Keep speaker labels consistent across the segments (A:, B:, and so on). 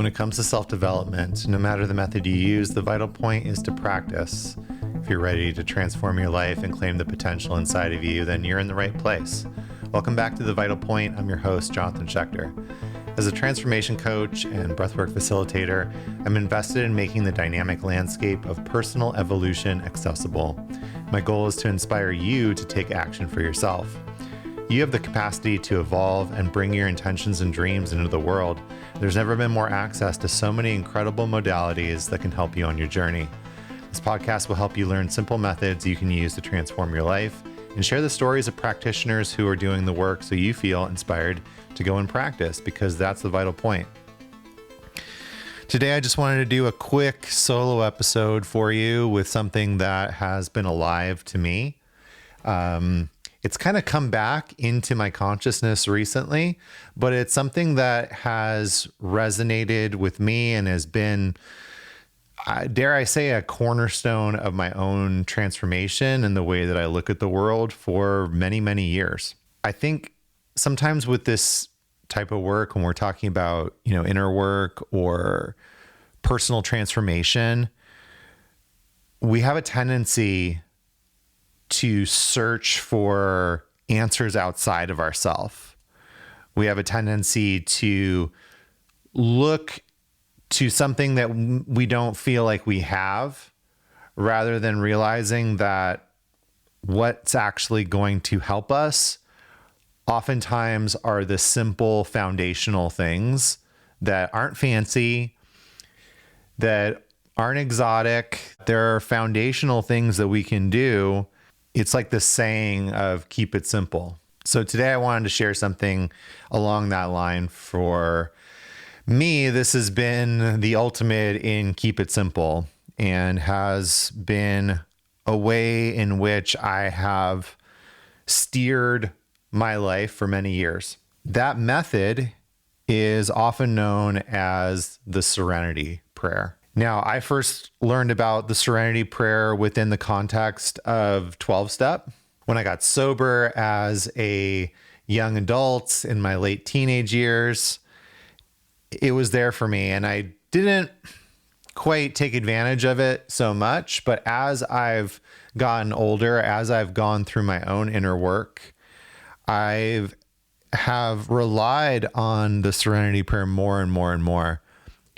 A: When it comes to self-development, no matter the method you use, the vital point is to practice. If you're ready to transform your life and claim the potential inside of you, then you're in the right place. Welcome back to The Vital Point. I'm your host, Jonathan Schecter. As a transformation coach and breathwork facilitator, I'm invested in making the dynamic landscape of personal evolution accessible. My goal is to inspire you to take action for yourself. You have the capacity to evolve and bring your intentions and dreams into the world. There's never been more access to so many incredible modalities that can help you on your journey. This podcast will help you learn simple methods you can use to transform your life and share the stories of practitioners who are doing the work so you feel inspired to go and practice, because that's the vital point. Today, I just wanted to do a quick solo episode for you with something that has been alive to me. It's kind of come back into my consciousness recently, but it's something that has resonated with me and has been, dare I say, a cornerstone of my own transformation and the way that I look at the world for many, many years. I think sometimes with this type of work, when we're talking about, inner work or personal transformation, we have a tendency to search for answers outside of ourselves. We have a tendency to look to something that we don't feel like we have, rather than realizing that what's actually going to help us oftentimes are the simple foundational things that aren't fancy, that aren't exotic. There are foundational things that we can do. It's like the saying of keep it simple. So today I wanted to share something along that line. For me, this has been the ultimate in keep it simple, and has been a way in which I have steered my life for many years. That method is often known as the Serenity Prayer. Now, I first learned about the Serenity Prayer within the context of 12-step. When I got sober as a young adult in my late teenage years, it was there for me, and I didn't quite take advantage of it so much. But as I've gotten older, as I've gone through my own inner work, I have relied on the Serenity Prayer more and more and more.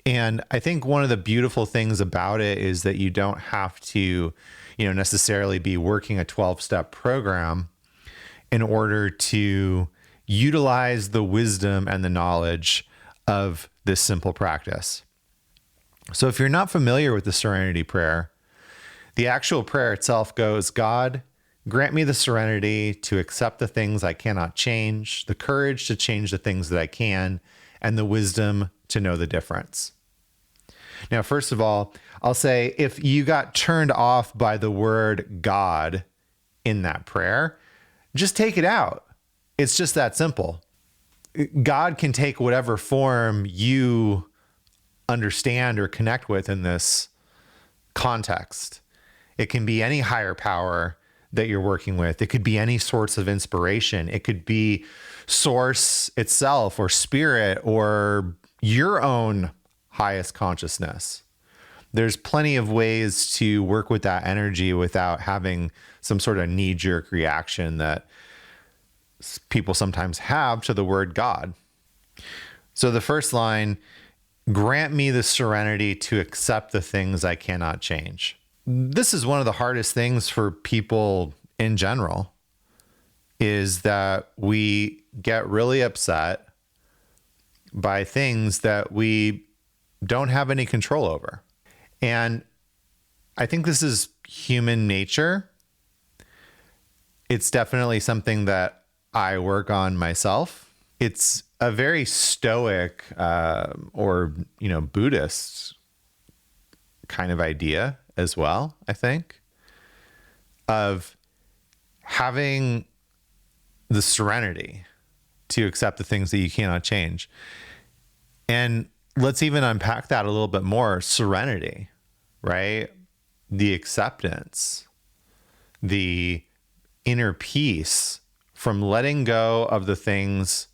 A: And I think one of the beautiful things about it is that you don't have to, necessarily be working a 12-step program in order to utilize the wisdom and the knowledge of this simple practice. So if you're not familiar with the Serenity Prayer, the actual prayer itself goes, God, grant me the serenity to accept the things I cannot change, the courage to change the things that I can, and the wisdom to know the difference. Now, first of all, I'll say, if you got turned off by the word God in that prayer, just take it out. It's just that simple. God can take whatever form you understand or connect with in this context. It can be any higher power that you're working with. It could be any sorts of inspiration. It could be source itself, or spirit, or your own highest consciousness. There's plenty of ways to work with that energy without having some sort of knee-jerk reaction that people sometimes have to the word God. So the first line, grant me the serenity to accept the things I cannot change. This is one of the hardest things for people in general, is that we get really upset by things that we don't have any control over. And I think this is human nature. It's definitely something that I work on myself. It's a very stoic or Buddhist kind of idea as well, I think, of having the serenity to accept the things that you cannot change. And let's even unpack that a little bit more. Serenity, right? The acceptance, the inner peace from letting go of the things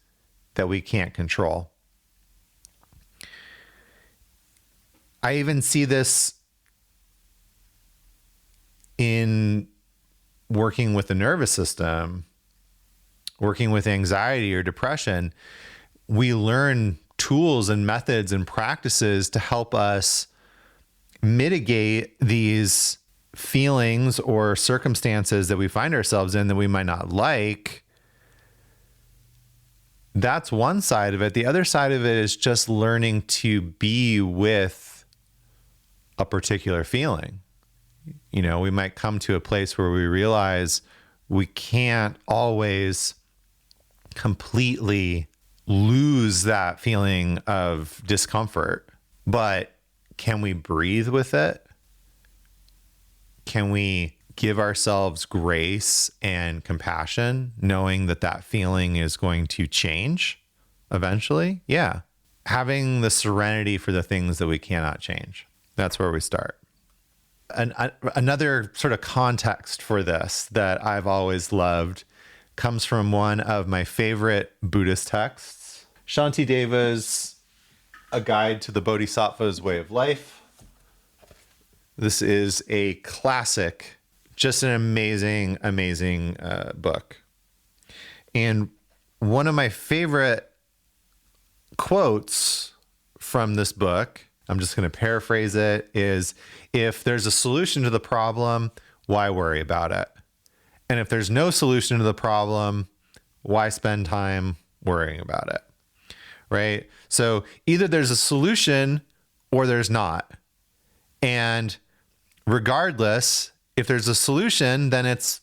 A: that we can't control. I even see this in working with the nervous system, working with anxiety or depression. We learn tools and methods and practices to help us mitigate these feelings or circumstances that we find ourselves in that we might not like. That's one side of it. The other side of it is just learning to be with a particular feeling. You know, we might come to a place where we realize we can't always completely lose that feeling of discomfort, but can we breathe with it? Can we give ourselves grace and compassion, knowing that that feeling is going to change eventually? Yeah. Having the serenity for the things that we cannot change. That's where we start. Another sort of context for this that I've always loved comes from one of my favorite Buddhist texts, Shantideva's A Guide to the Bodhisattva's Way of Life. This is a classic, just an amazing, amazing book. And one of my favorite quotes from this book, I'm just going to paraphrase it, is, if there's a solution to the problem, why worry about it? And if there's no solution to the problem, why spend time worrying about it? Right? So either there's a solution or there's not. And regardless, if there's a solution, then it's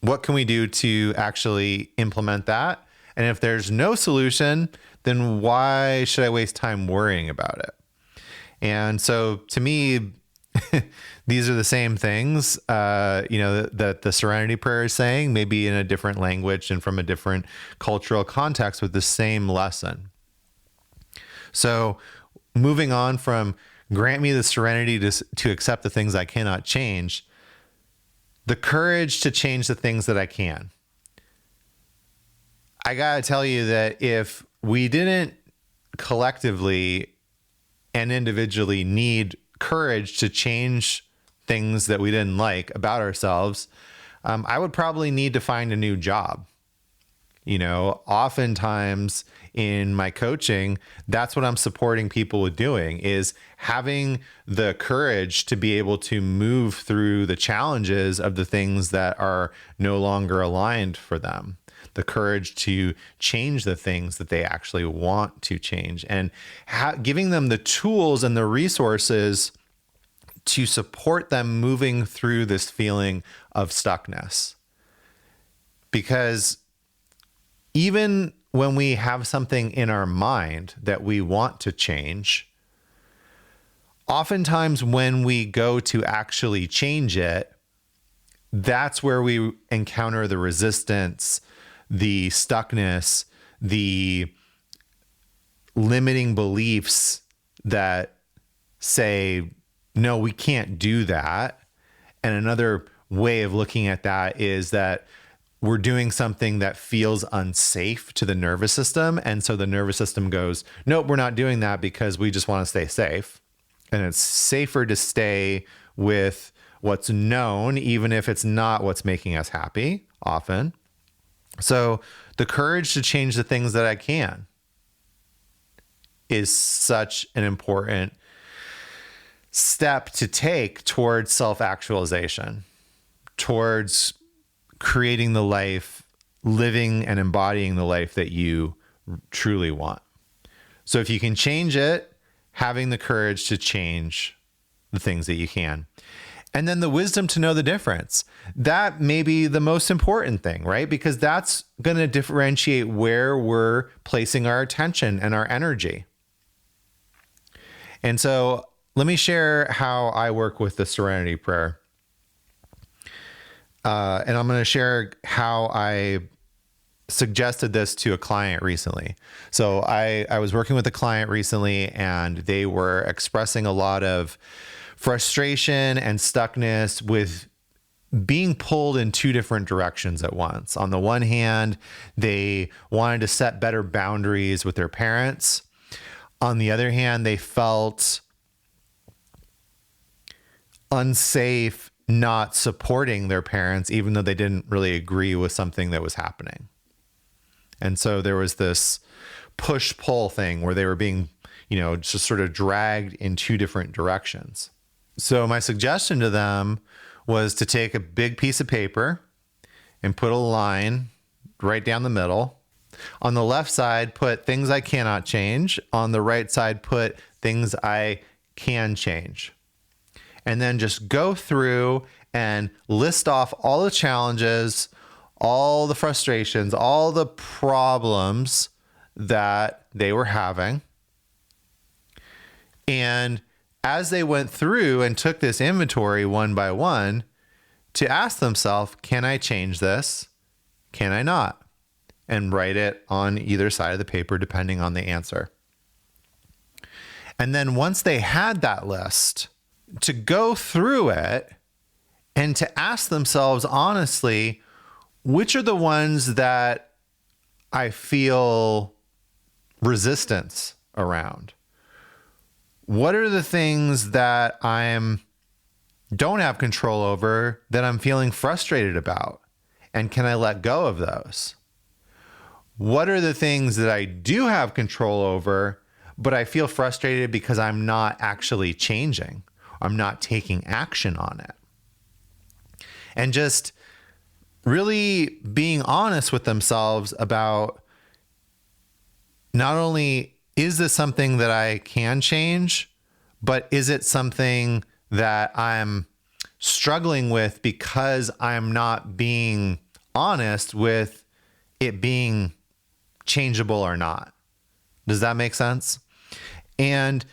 A: what can we do to actually implement that? And if there's no solution, then why should I waste time worrying about it? And so to me, these are the same things, that the Serenity Prayer is saying, maybe in a different language and from a different cultural context, with the same lesson. So moving on from grant me the serenity to accept the things I cannot change, the courage to change the things that I can. I got to tell you that if we didn't collectively and individually need courage to change things that we didn't like about ourselves, I would probably need to find a new job. You know, oftentimes in my coaching, that's what I'm supporting people with doing, is having the courage to be able to move through the challenges of the things that are no longer aligned for them. The courage to change the things that they actually want to change, and giving them the tools and the resources to support them moving through this feeling of stuckness. Because even when we have something in our mind that we want to change, oftentimes when we go to actually change it, that's where we encounter the resistance, the stuckness, the limiting beliefs that say, no, we can't do that. And another way of looking at that is that we're doing something that feels unsafe to the nervous system. And so the nervous system goes, nope, we're not doing that because we just want to stay safe. And it's safer to stay with what's known, even if it's not what's making us happy often. So the courage to change the things that I can is such an important step to take towards self-actualization, towards creating the life, living and embodying the life that you truly want. So if you can change it, having the courage to change the things that you can. And then the wisdom to know the difference. That may be the most important thing, right? Because that's going to differentiate where we're placing our attention and our energy. And so let me share how I work with the Serenity Prayer. And I'm going to share how I suggested this to a client recently. So I was working with a client recently, and they were expressing a lot of frustration and stuckness with being pulled in two different directions at once. On the one hand, they wanted to set better boundaries with their parents. On the other hand, they felt unsafe not supporting their parents, even though they didn't really agree with something that was happening. And so there was this push-pull thing where they were being, just sort of dragged in two different directions. So my suggestion to them was to take a big piece of paper and put a line right down the middle. On the left side, put things I cannot change. On the right side, put things I can change. And then just go through and list off all the challenges, all the frustrations, all the problems that they were having. And as they went through and took this inventory one by one, to ask themselves, can I change this? Can I not? And write it on either side of the paper, depending on the answer. And then once they had that list, to go through it and to ask themselves honestly, which are the ones that I feel resistance around? What are the things that don't have control over that I'm feeling frustrated about? And can I let go of those? What are the things that I do have control over, but I feel frustrated because I'm not actually changing? I'm not taking action on it. And just really being honest with themselves about not only is this something that I can change, but is it something that I'm struggling with because I'm not being honest with it being changeable or not? Does that make sense? And,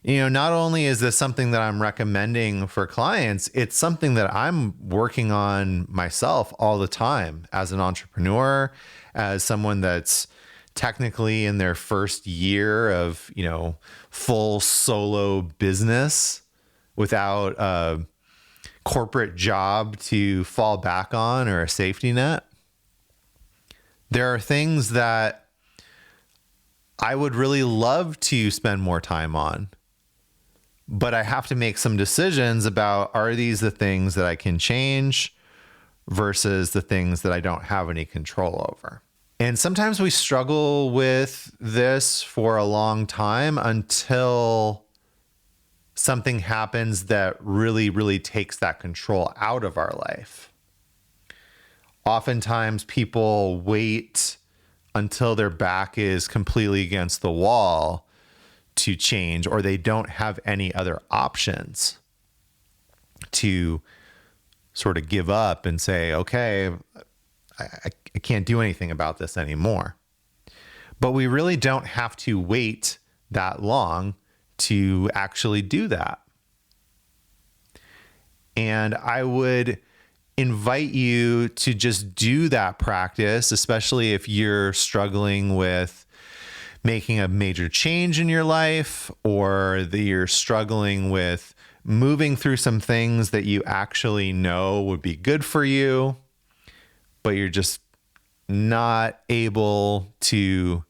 A: not only is this something that I'm recommending for clients, it's something that I'm working on myself all the time as an entrepreneur, as someone that's technically in their first year of, full solo business without a corporate job to fall back on or a safety net. There are things that I would really love to spend more time on, but I have to make some decisions about, are these the things that I can change versus the things that I don't have any control over? And sometimes we struggle with this for a long time until something happens that really, really takes that control out of our life. Oftentimes people wait until their back is completely against the wall to change, or they don't have any other options to sort of give up and say, okay, I can't do anything about this anymore. But we really don't have to wait that long to actually do that. And I would invite you to just do that practice, especially if you're struggling with making a major change in your life, or that you're struggling with moving through some things that you actually know would be good for you, but you're just not able to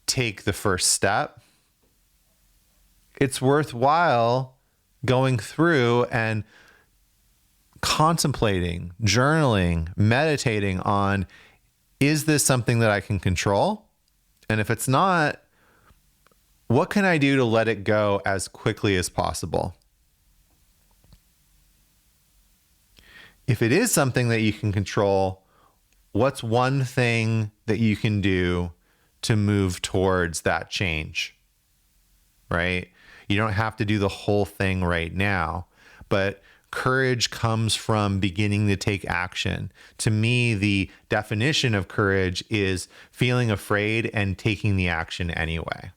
A: take the first step. It's worthwhile going through and contemplating, journaling, meditating on, is this something that I can control? And if it's not, what can I do to let it go as quickly as possible? If it is something that you can control, what's one thing that you can do to move towards that change, right? You don't have to do the whole thing right now, but courage comes from beginning to take action. To me, the definition of courage is feeling afraid and taking the action anyway.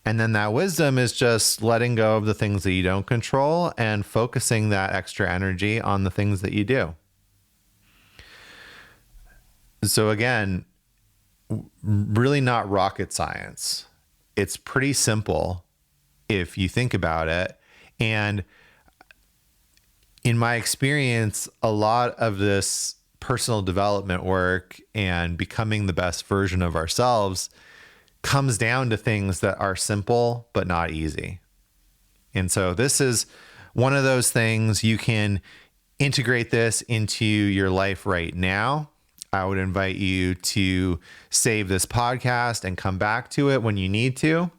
A: And then that wisdom is just letting go of the things that you don't control and focusing that extra energy on the things that you do. So again, really not rocket science. It's pretty simple if you think about it. And in my experience, a lot of this personal development work and becoming the best version of ourselves comes down to things that are simple but not easy. And so this is one of those things, you can integrate this into your life right now. I would invite you to save this podcast and come back to it when you need to.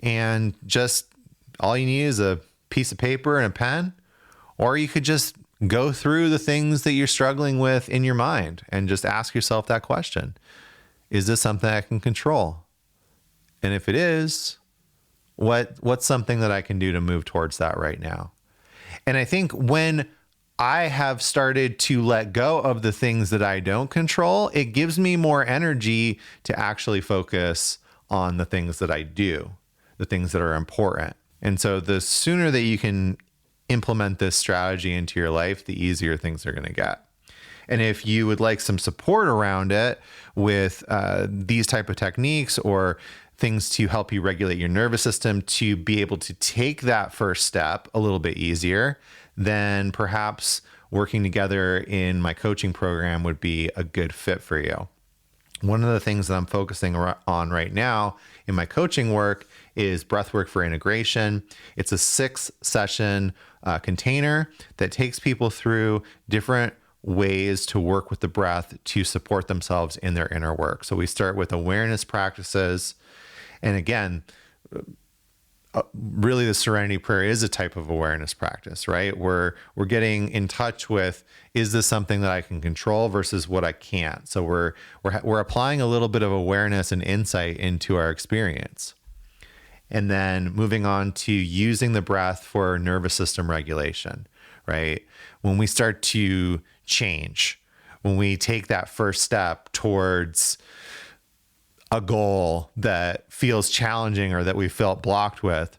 A: And just all you need is a piece of paper and a pen, or you could just go through the things that you're struggling with in your mind and just ask yourself that question. Is this something I can control? And if it is, what's something that I can do to move towards that right now? And I think when I have started to let go of the things that I don't control, it gives me more energy to actually focus on the things that I do, the things that are important. And so the sooner that you can implement this strategy into your life, the easier things are going to get. And if you would like some support around it with these type of techniques or things to help you regulate your nervous system to be able to take that first step a little bit easier, then perhaps working together in my coaching program would be a good fit for you. One of the things that I'm focusing on right now in my coaching work is Breathwork for integration. It's a 6-session container that takes people through different ways to work with the breath to support themselves in their inner work. So we start with awareness practices. And again, really the Serenity Prayer is a type of awareness practice, right? We're getting in touch with, is this something that I can control versus what I can't? So we're applying a little bit of awareness and insight into our experience. And then moving on to using the breath for nervous system regulation, right? When we start to change, when we take that first step towards a goal that feels challenging or that we felt blocked with,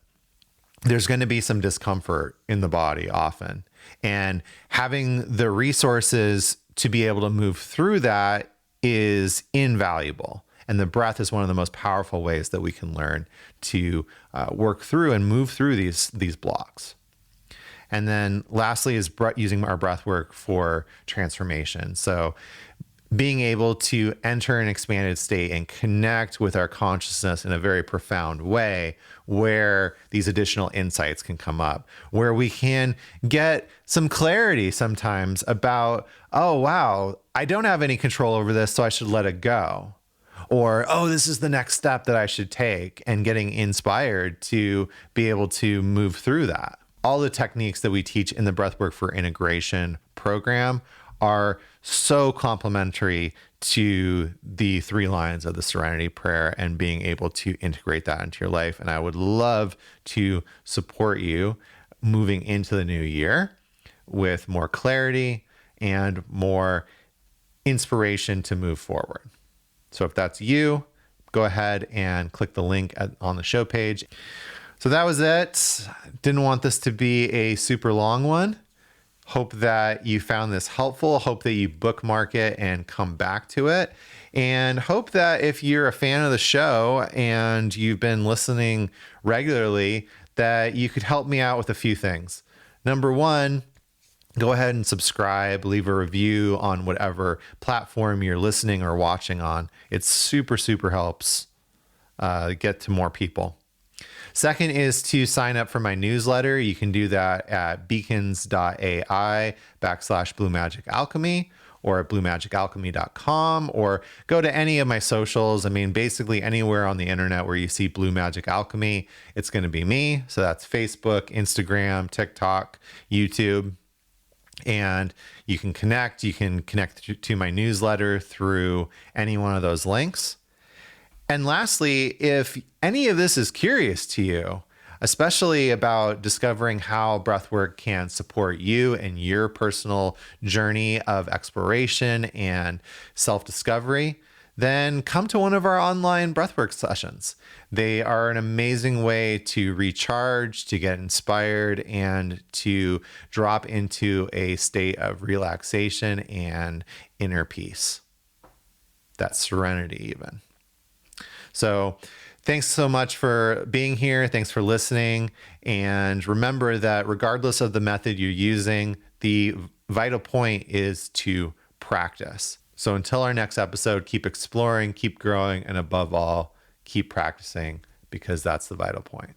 A: there's going to be some discomfort in the body often. And having the resources to be able to move through that is invaluable. And the breath is one of the most powerful ways that we can learn to work through and move through these blocks. And then lastly is using our breath work for transformation. So being able to enter an expanded state and connect with our consciousness in a very profound way where these additional insights can come up, where we can get some clarity sometimes about, oh, wow, I don't have any control over this, so I should let it go. Or, oh, this is the next step that I should take, and getting inspired to be able to move through that. All the techniques that we teach in the Breathwork for Integration program are so complementary to the 3 lines of the Serenity Prayer and being able to integrate that into your life. And I would love to support you moving into the new year with more clarity and more inspiration to move forward. So if that's you, go ahead and click the link on the show page. So that was it. Didn't want this to be a super long one. Hope that you found this helpful. Hope that you bookmark it and come back to it. And hope that if you're a fan of the show and you've been listening regularly, that you could help me out with a few things. Number one, go ahead and subscribe, leave a review on whatever platform you're listening or watching on. It super, super helps get to more people. Second is to sign up for my newsletter. You can do that at beacons.ai/Blue Magic Alchemy or at bluemagicalchemy.com, or go to any of my socials. I mean, basically anywhere on the internet where you see Blue Magic Alchemy, it's going to be me. So that's Facebook, Instagram, TikTok, YouTube. And you can connect to my newsletter through any one of those links. And lastly, if any of this is curious to you, especially about discovering how breathwork can support you and your personal journey of exploration and self-discovery, then come to one of our online breathwork sessions. They are an amazing way to recharge, to get inspired, and to drop into a state of relaxation and inner peace. That's serenity even. So thanks so much for being here. Thanks for listening. And remember that regardless of the method you're using, the vital point is to practice. So until our next episode, keep exploring, keep growing, and above all, keep practicing, because that's the vital point.